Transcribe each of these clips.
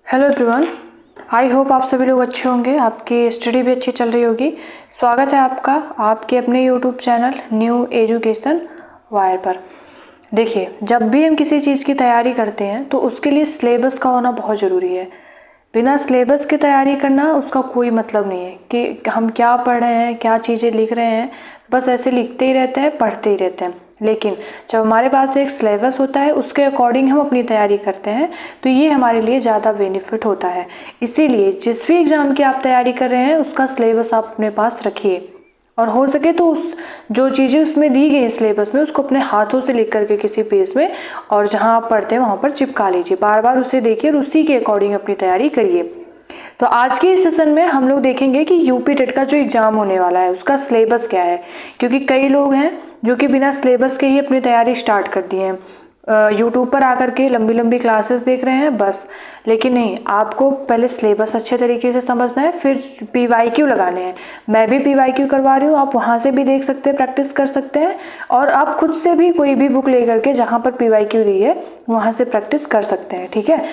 Hello everyone, I hope आप सभी लोग अच्छे होंगे, आपकी स्टडी भी अच्छी चल रही होगी। स्वागत है आपका आपके अपने YouTube channel new education wire पर। देखिए, जब भी हम किसी चीज़ की तैयारी करते हैं तो उसके लिए सिलेबस का होना बहुत ज़रूरी है। बिना सिलेबस की तैयारी करना उसका कोई मतलब नहीं है कि हम क्या पढ़ रहे हैं, क्या चीज़ें लिख रहे हैं, बस ऐसे लिखते ही रहते हैं, पढ़ते ही रहते हैं। लेकिन जब हमारे पास एक सिलेबस होता है, उसके अकॉर्डिंग हम अपनी तैयारी करते हैं, तो ये हमारे लिए ज़्यादा बेनिफिट होता है। इसीलिए जिस भी एग्ज़ाम की आप तैयारी कर रहे हैं उसका सिलेबस आप अपने पास रखिए, और हो सके तो उस जो चीज़ें उसमें दी गई सिलेबस में उसको अपने हाथों से लिख करके किसी पेज में, और जहाँ आप पढ़ते हैं वहाँ पर चिपका लीजिए। बार बार उसे देखिए और उसी के अकॉर्डिंग अपनी तैयारी करिए। तो आज के इस सेशन में हम लोग देखेंगे कि यूपी टेट का जो एग्ज़ाम होने वाला है उसका सिलेबस क्या है, क्योंकि कई लोग हैं जो कि बिना सिलेबस के ही अपनी तैयारी स्टार्ट कर दी हैं। यूट्यूब पर आकर के लंबी लंबी क्लासेस देख रहे हैं बस, लेकिन नहीं, आपको पहले सिलेबस अच्छे तरीके से समझना है, फिर PYQ लगाने हैं। मैं भी PYQ करवा रही हूँ, आप वहाँ से भी देख सकते हैं, प्रैक्टिस कर सकते हैं, और आप खुद से भी कोई भी बुक ले करके जहाँ पर PYQ दी है वहाँ से प्रैक्टिस कर सकते हैं। ठीक है,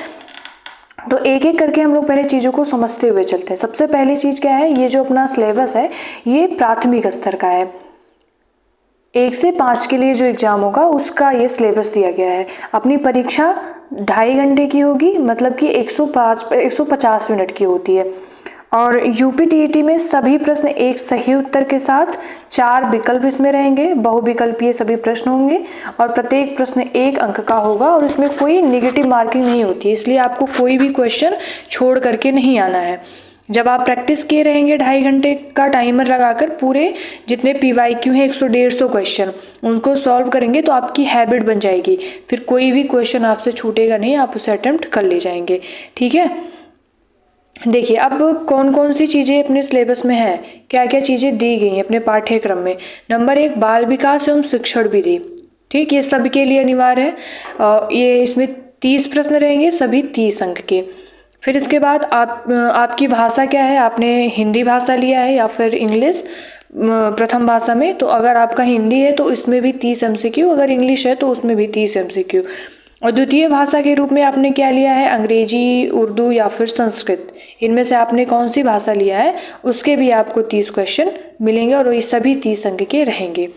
तो एक एक करके हम लोग पहले चीज़ों को समझते हुए चलते हैं। सबसे पहली चीज़ क्या है, ये जो अपना सिलेबस है ये प्राथमिक स्तर का है। 1 से 5 के लिए जो एग्ज़ाम होगा उसका ये सिलेबस दिया गया है। अपनी परीक्षा 2.5 घंटे की होगी, मतलब कि 150 मिनट की होती है। और UPTET में सभी प्रश्न एक सही उत्तर के साथ 4 विकल्प इसमें रहेंगे, बहुविकल्पीय सभी प्रश्न होंगे, और प्रत्येक प्रश्न 1 अंक का होगा, और इसमें कोई नेगेटिव मार्किंग नहीं होती है, इसलिए आपको कोई भी क्वेश्चन छोड़ करके नहीं आना है। जब आप प्रैक्टिस किए रहेंगे 2.5 घंटे का टाइमर लगाकर, पूरे जितने PYQ हैं 100-150 क्वेश्चन उनको सॉल्व करेंगे तो आपकी हैबिट बन जाएगी, फिर कोई भी क्वेश्चन आपसे छूटेगा नहीं, आप उसे अटेम्प्ट कर ले जाएंगे। ठीक है, देखिए अब कौन कौन सी चीज़ें अपने सिलेबस में है, क्या क्या चीज़ें दी गई हैं अपने पाठ्यक्रम में। नंबर 1, बाल विकास एवं शिक्षण विधि। ठीक, ये सबके लिए अनिवार्य है। ये इसमें 30 प्रश्न रहेंगे, सभी 30 अंक के। फिर इसके बाद आपकी भाषा क्या है, आपने हिंदी भाषा लिया है या फिर इंग्लिश प्रथम भाषा में। तो अगर आपका हिंदी है तो इसमें भी 30 MCQ, अगर इंग्लिश है तो उसमें भी 30 MCQ। और द्वितीय भाषा के रूप में आपने क्या लिया है, अंग्रेजी, उर्दू या फिर संस्कृत, इनमें से आपने कौन सी भाषा लिया है उसके भी आपको 30 क्वेश्चन मिलेंगे, और ये सभी 30 अंक के रहेंगे।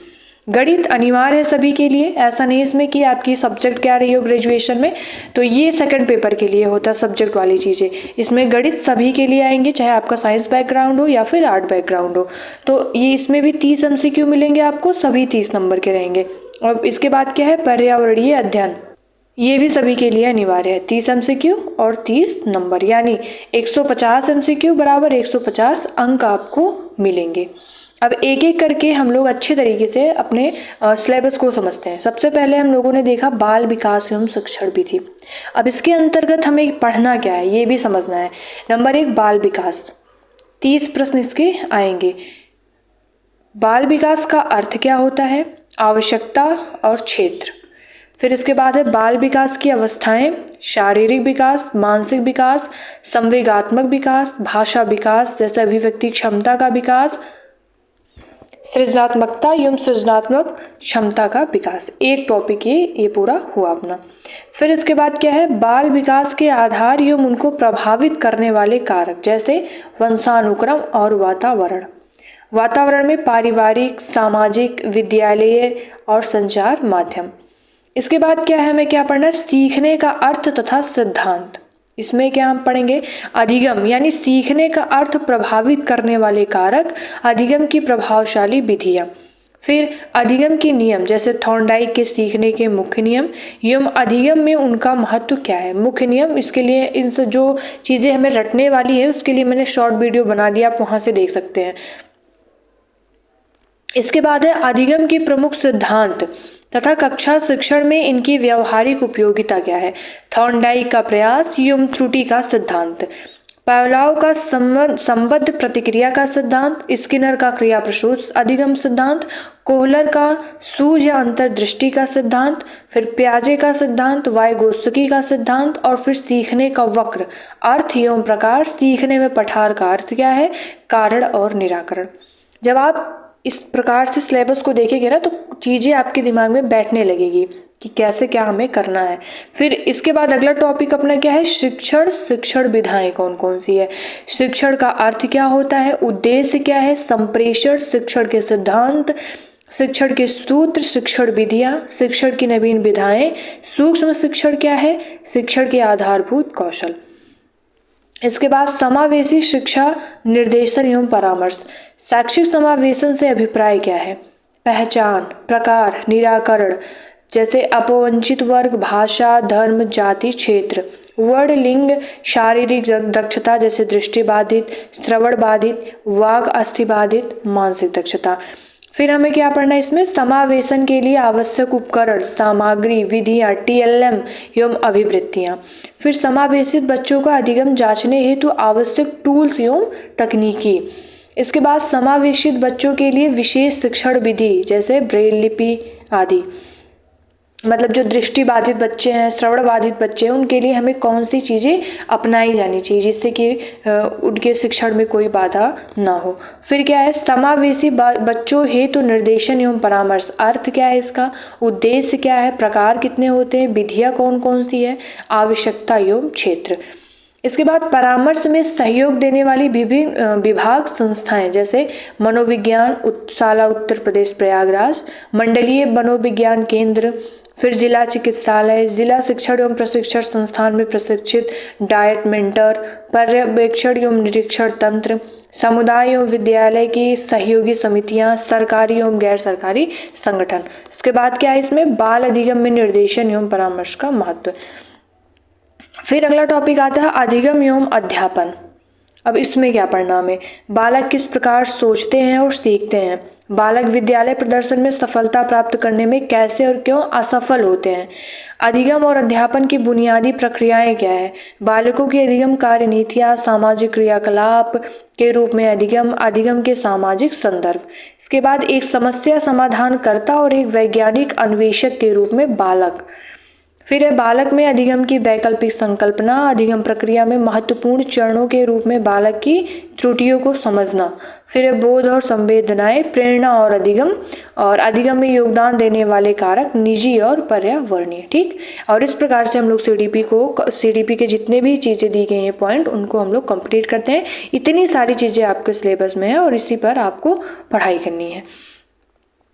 गणित अनिवार्य है सभी के लिए, ऐसा नहीं इसमें कि आपकी सब्जेक्ट क्या रही हो ग्रेजुएशन में, तो ये सेकंड पेपर के लिए होता है सब्जेक्ट वाली चीज़ें। इसमें गणित सभी के लिए आएंगे, चाहे आपका साइंस बैकग्राउंड हो या फिर आर्ट बैकग्राउंड हो। तो ये इसमें भी 30 MCQ मिलेंगे आपको, सभी 30 नंबर के रहेंगे। और इसके बाद क्या है, पर्यावरणीय अध्ययन, ये भी सभी के लिए अनिवार्य है, 30 MCQ और 30 नंबर, यानी 150 MCQ बराबर 150 अंक आपको मिलेंगे। अब एक एक करके हम लोग अच्छे तरीके से अपने सिलेबस को समझते हैं। सबसे पहले हम लोगों ने देखा बाल विकास एवं शिक्षण विधि। अब इसके अंतर्गत हमें पढ़ना क्या है ये भी समझना है। नंबर 1, बाल विकास, 30 प्रश्न इसके आएंगे। बाल विकास का अर्थ क्या होता है, आवश्यकता और क्षेत्र। फिर इसके बाद है बाल विकास की अवस्थाएं, शारीरिक विकास, मानसिक विकास, संवेगात्मक विकास, भाषा विकास जैसे अभिव्यक्ति क्षमता का विकास, सृजनात्मकता एवं सृजनात्मक क्षमता का विकास। एक टॉपिक ये पूरा हुआ अपना। फिर इसके बाद क्या है, बाल विकास के आधार एवं उनको प्रभावित करने वाले कारक जैसे वंशानुक्रम और वातावरण। वातावरण में पारिवारिक, सामाजिक, विद्यालय और संचार माध्यम। इसके बाद क्या है, हमें क्या पढ़ना है, सीखने का अर्थ तथा सिद्धांत। इसमें क्या हम पढ़ेंगे, अधिगम यानी सीखने का अर्थ प्रभावित करने वाले कारक, अधिगम की प्रभावशाली विधियाँ। फिर अधिगम के नियम जैसे थॉर्नडाइक के सीखने के मुख्य नियम एवं अधिगम में उनका महत्व क्या है, मुख्य नियम। इसके लिए इन जो चीज़ें हमें रटने वाली है उसके लिए मैंने शॉर्ट वीडियो बना दिया, आप वहाँ से देख सकते हैं। इसके बाद है अधिगम के प्रमुख सिद्धांत तथा कक्षा शिक्षण में इनकी व्यावहारिक उपयोगिता क्या है, थॉर्नडाइक का प्रयास एवं त्रुटि का सिद्धांत, पावलोव का संबद्ध प्रतिक्रिया का सिद्धांत, स्किनर का क्रिया प्रसूत अधिगम सिद्धांत, कोहलर का सूझ या अंतर्दृष्टि का सिद्धांत, फिर प्याजे का सिद्धांत, वाइगोत्स्की का सिद्धांत, और फिर सीखने का वक्र, अर्थ एवं प्रकार। सीखने में पठार का अर्थ क्या है, कारण और निराकरण। जब आप इस प्रकार से सिलेबस को देखेंगे ना तो चीज़ें आपके दिमाग में बैठने लगेगी कि कैसे क्या हमें करना है। फिर इसके बाद अगला टॉपिक अपना क्या है, शिक्षण विधाएं कौन कौन सी है, शिक्षण का अर्थ क्या होता है, उद्देश्य क्या है, संप्रेषण, शिक्षण के सिद्धांत, शिक्षण के सूत्र, शिक्षण विधियां, शिक्षण की नवीन विधाएं, सूक्ष्म शिक्षण क्या है, शिक्षण के आधारभूत कौशल। इसके बाद समावेशी शिक्षा निर्देशन एवं परामर्श, शैक्षिक समावेशन से अभिप्राय क्या है, पहचान, प्रकार, निराकरण, जैसे अपवंचित वर्ग, भाषा, धर्म, जाति, क्षेत्र, वर्ण, लिंग, शारीरिक दक्षता जैसे दृष्टिबाधित, श्रवण बाधित, वाग अस्थि बाधित, मानसिक दक्षता। फिर हमें क्या पढ़ना है इसमें, समावेशन के लिए आवश्यक उपकरण, सामग्री, विधियां, TLM एवं अभिवृत्तियां। फिर समावेशित बच्चों का अधिगम जांचने हेतु आवश्यक टूल्स एवं तकनीकी। इसके बाद समावेशित बच्चों के लिए विशेष शिक्षण विधि जैसे ब्रेल लिपि आदि, मतलब जो दृष्टिबाधित बच्चे हैं, श्रवण बाधित बच्चे हैं, उनके लिए हमें कौन सी चीज़ें अपनाई जानी चाहिए जिससे कि उनके शिक्षण में कोई बाधा ना हो। फिर क्या है, समावेशी बच्चों हेतु निर्देशन एवं परामर्श, अर्थ क्या है इसका, उद्देश्य क्या है, प्रकार कितने होते हैं, विधियाँ कौन कौन सी है, आवश्यकता एवं क्षेत्र। इसके बाद परामर्श में सहयोग देने वाली विभिन्न विभाग संस्थाएं जैसे मनोविज्ञान शाला उत्तर प्रदेश प्रयागराज, मंडलीय मनोविज्ञान केंद्र, फिर जिला चिकित्सालय, जिला शिक्षण एवं प्रशिक्षण संस्थान में प्रशिक्षित डाइट मेंटर, पर्यवेक्षण एवं निरीक्षण तंत्र, समुदाय एवं विद्यालय की सहयोगी समितियां, सरकारी एवं गैर सरकारी संगठन। इसके बाद क्या है इसमें, बाल अधिगम में निर्देशन एवं परामर्श का महत्व। फिर अगला टॉपिक आता है अधिगम एवं अध्यापन। अब इसमें क्या पढ़ना हमें, बालक किस प्रकार सोचते हैं और सीखते हैं, बालक विद्यालय प्रदर्शन में सफलता प्राप्त करने में कैसे और क्यों असफल होते हैं, अधिगम और अध्यापन की बुनियादी प्रक्रियाएं क्या है, बालकों की अधिगम कार्य नीतियाँ, सामाजिक क्रियाकलाप के रूप में अधिगम, अधिगम के सामाजिक संदर्भ। इसके बाद एक समस्या समाधान करता और एक वैज्ञानिक अन्वेषक के रूप में बालक। फिर है बालक में अधिगम की वैकल्पिक संकल्पना, अधिगम प्रक्रिया में महत्वपूर्ण चरणों के रूप में बालक की त्रुटियों को समझना। फिर है बोध और संवेदनाएं, प्रेरणा और अधिगम में योगदान देने वाले कारक निजी और पर्यावरणीय। ठीक, और इस प्रकार से हम लोग CDP के जितने भी चीज़ें दी गई हैं पॉइंट, उनको हम लोग कंप्लीट करते हैं। इतनी सारी चीज़ें आपके सिलेबस में है और इसी पर आपको पढ़ाई करनी है।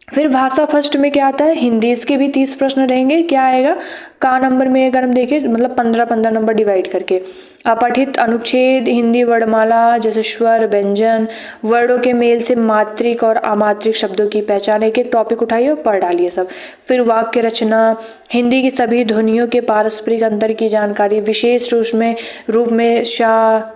फिर भाषा फर्स्ट में क्या आता है, हिंदी, इसके भी 30 प्रश्न रहेंगे। क्या आएगा, का नंबर में अगर हम देखें मतलब 15 नंबर डिवाइड करके, अपठित अनुच्छेद, हिंदी वर्णमाला जैसे स्वर, व्यंजन, वर्णों के मेल से मात्रिक और अमात्रिक शब्दों की पहचान, एक एक टॉपिक उठाइए और पढ़ डालिए सब। फिर वाक्य रचना, हिंदी की सभी ध्वनियों के पारस्परिक अंतर की जानकारी, विशेष रूप में शा,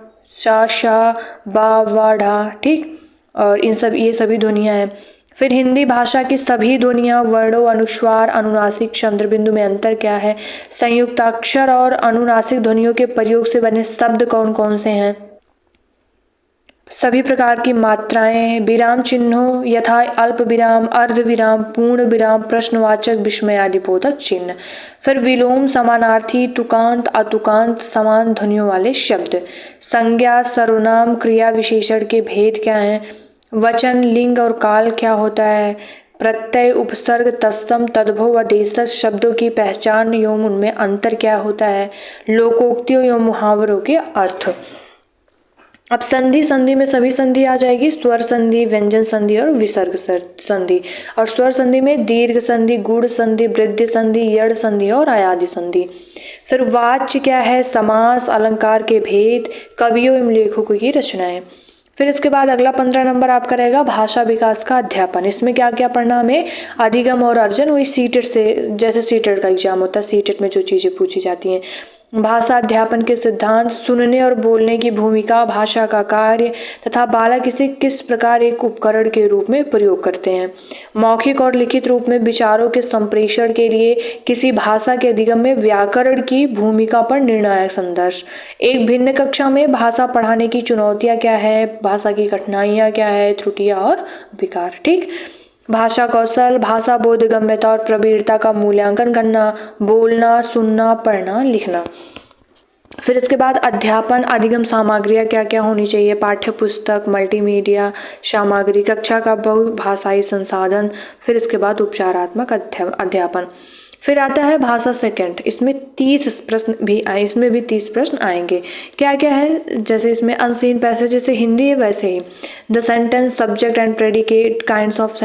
शा, बा, वा, ढा। ठीक, और ये सभी ध्वनियाँ हैं। फिर हिंदी भाषा की सभी ध्वनियाँ, वर्णों, अनुस्वार, अनुनासिक, चंद्र बिंदु में अंतर क्या है, संयुक्ताक्षर और अनुनासिक ध्वनियों के प्रयोग से बने शब्द कौन कौन से हैं, सभी प्रकार की मात्राएं, विराम चिन्हों यथा अल्प विराम, अर्ध विराम, पूर्ण विराम, प्रश्नवाचक, विस्मयादिबोधक चिन्ह। फिर विलोम, समानार्थी, तुकांत, अतुकांत, समान ध्वनियों वाले शब्द, संज्ञा, सर्वनाम, क्रिया विशेषण के भेद क्या हैं, वचन, लिंग और काल क्या होता है, प्रत्यय, उपसर्ग, तत्सम, तद्भव व देशज शब्दों की पहचान एवं उनमें अंतर क्या होता है, लोकोक्तियों एवं मुहावरों के अर्थ। अब संधि में सभी संधि आ जाएगी, स्वर संधि, व्यंजन संधि और विसर्ग संधि। और स्वर संधि में दीर्घ संधि, गुण संधि, वृद्धि संधि, यड़ संधि और अयादि संधि। फिर वाच्य क्या है, समास, अलंकार के भेद, कवियों एवं लेखकों की रचनाएं। फिर इसके बाद अगला 15 नंबर आपका रहेगा भाषा विकास का अध्यापन। इसमें क्या क्या पढ़ना हमें, अधिगम और अर्जन, वही सीटेट से, जैसे सीटेट का एग्जाम होता है, सीटेट में जो चीज़ें पूछी जाती हैं, भाषा अध्यापन के सिद्धांत, सुनने और बोलने की भूमिका, भाषा का कार्य तथा बालक इसे किस प्रकार एक उपकरण के रूप में प्रयोग करते हैं, मौखिक और लिखित रूप में विचारों के संप्रेषण के लिए किसी भाषा के अधिगम में व्याकरण की भूमिका पर निर्णायक संदर्श, एक भिन्न कक्षा में भाषा पढ़ाने की चुनौतियाँ क्या है, भाषा की कठिनाइयाँ क्या है, त्रुटियाँ और विकार। ठीक, भाषा कौशल, भाषा बोधगम्यता और प्रवीणता का मूल्यांकन करना, बोलना, सुनना, पढ़ना, लिखना। फिर इसके बाद अध्यापन अधिगम सामग्रियाँ क्या क्या होनी चाहिए, पाठ्य पुस्तक, मल्टीमीडिया सामग्री, कक्षा का बहुभाषाई संसाधन। फिर इसके बाद उपचारात्मक अध्यापन। फिर आता है भाषा सेकंड, इसमें 30 प्रश्न भी आए, इसमें भी 30 प्रश्न आएंगे। क्या क्या है, जैसे इसमें अनसीन पैसेज, जैसे हिंदी है वैसे ही the sentence, subject and predicate, kinds of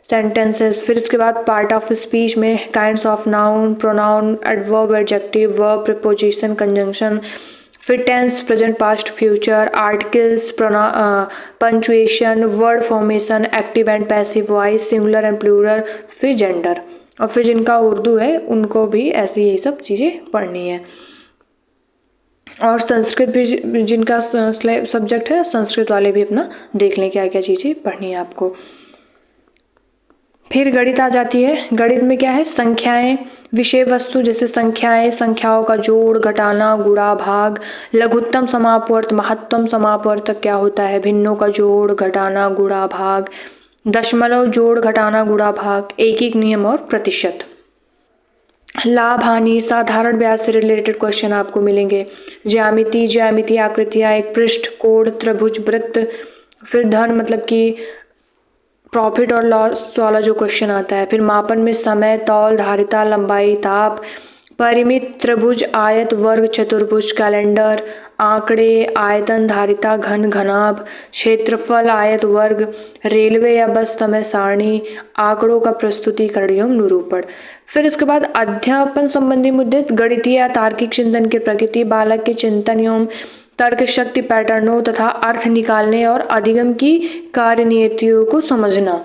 sentences. फिर इसके बाद पार्ट ऑफ स्पीच में kinds of noun, pronoun, adverb, adjective, verb, preposition, conjunction. फिर tense, present, past, future, articles, punctuation, word formation, active and passive voice, singular and plural. फिर gender, और फिर जिनका उर्दू है उनको भी ऐसे यही सब चीज़ें पढ़नी है। और संस्कृत भी, जिनका सब्जेक्ट है संस्कृत वाले भी अपना देख लें क्या क्या चीज़ें पढ़नी है आपको। फिर गणित आ जाती है। गणित में क्या है, संख्याएं, विषय वस्तु, जैसे संख्याएं, संख्याओं का जोड़, घटाना, गुणा, भाग। लघुत्तम समापवर्त, महत्तम समापवर्त क्या होता है, भिन्नों का जोड़, घटाना, गुणा, भाग। दशमलव, जोड़, घटाना, गुणा, भाग। एक नियम और प्रतिशत। लाभ हानि, साधारण ब्याज से रिलेटेड क्वेश्चन आपको मिलेंगे। ज्यामिति, आकृतियाँ, एक पृष्ठ, कोण, त्रिभुज, वृत्त। फिर धन मतलब कि प्रॉफिट और लॉस वाला जो क्वेश्चन आता है। फिर मापन में समय, तौल, धारिता, लंबाई, ताप। परिमित, त्रिभुज, आयत, वर्ग, चतुर्भुज, कैलेंडर। आंकड़े, आयतन, धारिता, घन, घनाभ। क्षेत्रफल, आयत, वर्ग। रेलवे या बस समय सारणी। आंकड़ों का प्रस्तुतिकरण एवं निरूपण। फिर इसके बाद अध्यापन संबंधी मुद्दे, गणितीय या तार्किक चिंतन की प्रकृति, बालक के चिंतन एवं तर्क शक्ति, पैटर्नों तथा अर्थ निकालने और अधिगम की कार्यनीतियों को समझना।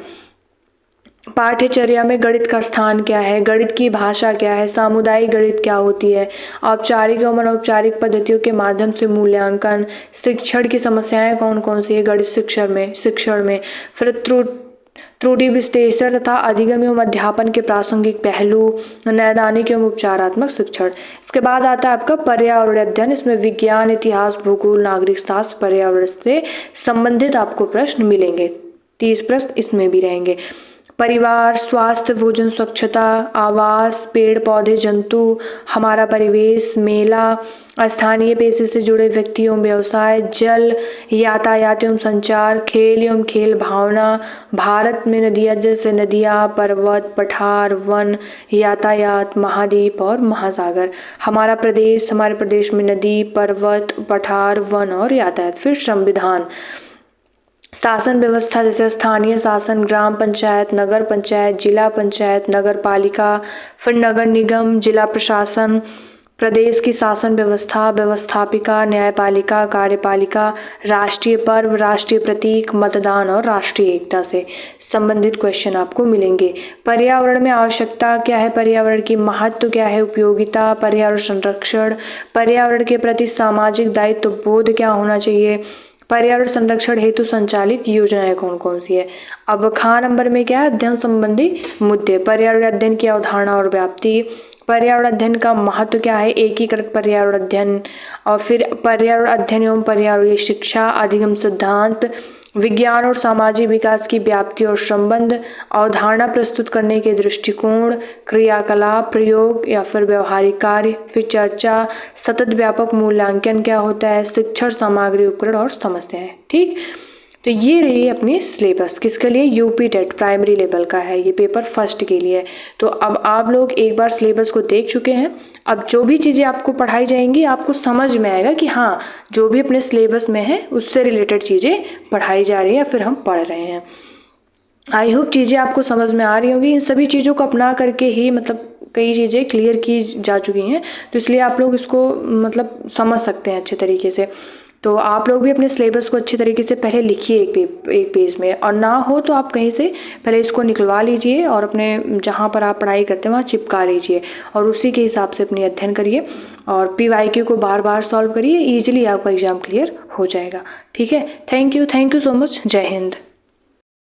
पाठ्यचर्या में गणित का स्थान क्या है, गणित की भाषा क्या है, सामुदायिक गणित क्या होती है, औपचारिक एवं अनौपचारिक पद्धतियों के माध्यम से मूल्यांकन। शिक्षण की समस्याएं कौन कौन सी है गणित शिक्षण में। फिर त्रुटि विश्लेषण तथा अधिगम एवं अध्यापन के प्रासंगिक पहलू, नैदानिक एवं उपचारात्मक शिक्षण। इसके बाद आता है आपका पर्यावरण अध्ययन, इसमें विज्ञान, इतिहास, भूगोल, नागरिक शास्त्र, पर्यावरण से संबंधित आपको प्रश्न मिलेंगे। 30 प्रश्न इसमें भी रहेंगे। परिवार, स्वास्थ्य, भोजन, स्वच्छता, आवास, पेड़ पौधे, जंतु, हमारा परिवेश, मेला, स्थानीय पेशे से जुड़े व्यक्ति एवं व्यवसाय, जल, यातायात एवं संचार, खेल एवं खेल भावना, भारत में नदियाँ, जैसे नदियाँ, पर्वत, पठार, वन, यातायात, महाद्वीप और महासागर। हमारा प्रदेश, हमारे प्रदेश में नदी, पर्वत, पठार, वन और यातायात। फिर संविधान, शासन व्यवस्था, जैसे स्थानीय शासन, ग्राम पंचायत, नगर पंचायत, जिला पंचायत, नगर पालिका। फिर नगर निगम, जिला प्रशासन, प्रदेश की शासन व्यवस्था, व्यवस्थापिका, न्यायपालिका, कार्यपालिका। राष्ट्रीय पर्व, राष्ट्रीय प्रतीक, मतदान और राष्ट्रीय एकता से संबंधित क्वेश्चन आपको मिलेंगे। पर्यावरण में आवश्यकता क्या है, पर्यावरण की महत्व क्या है, उपयोगिता, पर्यावरण संरक्षण, पर्यावरण के प्रति सामाजिक दायित्व बोध क्या होना चाहिए, पर्यावरण संरक्षण हेतु संचालित योजनाएं कौन कौन सी है। अब खा नंबर में क्या है, अध्ययन संबंधी मुद्दे, पर्यावरण अध्ययन की अवधारणा और व्याप्ति, पर्यावरण अध्ययन का महत्व क्या है, एकीकृत पर्यावरण अध्ययन, और फिर पर्यावरण अध्ययन एवं पर्यावरणीय शिक्षा, अधिगम सिद्धांत, विज्ञान और सामाजिक विकास की व्याप्ति और संबंध, अवधारणा प्रस्तुत करने के दृष्टिकोण, क्रियाकलाप, प्रयोग या फिर व्यवहारिक कार्य। फिर चर्चा, सतत व्यापक मूल्यांकन क्या होता है, शिक्षण सामग्री, उपकरण और समस्याएं। ठीक, तो ये रही अपनी सिलेबस, किसके लिए, यूपी टेट प्राइमरी लेवल का है, ये पेपर फर्स्ट के लिए। तो अब आप लोग एक बार सिलेबस को देख चुके हैं, अब जो भी चीज़ें आपको पढ़ाई जाएंगी आपको समझ में आएगा कि हाँ जो भी अपने सिलेबस में है उससे रिलेटेड चीज़ें पढ़ाई जा रही हैं, फिर हम पढ़ रहे हैं। आई होप चीज़ें आपको समझ में आ रही होंगी। इन सभी चीज़ों को अपना करके ही मतलब कई चीज़ें क्लियर की जा चुकी हैं, तो इसलिए आप लोग इसको मतलब समझ सकते हैं अच्छे तरीके से। तो आप लोग भी अपने सिलेबस को अच्छी तरीके से पहले लिखिए एक पेज में, और ना हो तो आप कहीं से पहले इसको निकलवा लीजिए और अपने जहाँ पर आप पढ़ाई करते हैं वहाँ चिपका लीजिए, और उसी के हिसाब से अपनी अध्ययन करिए और PYQ को बार बार सॉल्व करिए, ईजिली आपका एग्ज़ाम क्लियर हो जाएगा। ठीक है, थैंक यू सो मच, जय हिंद।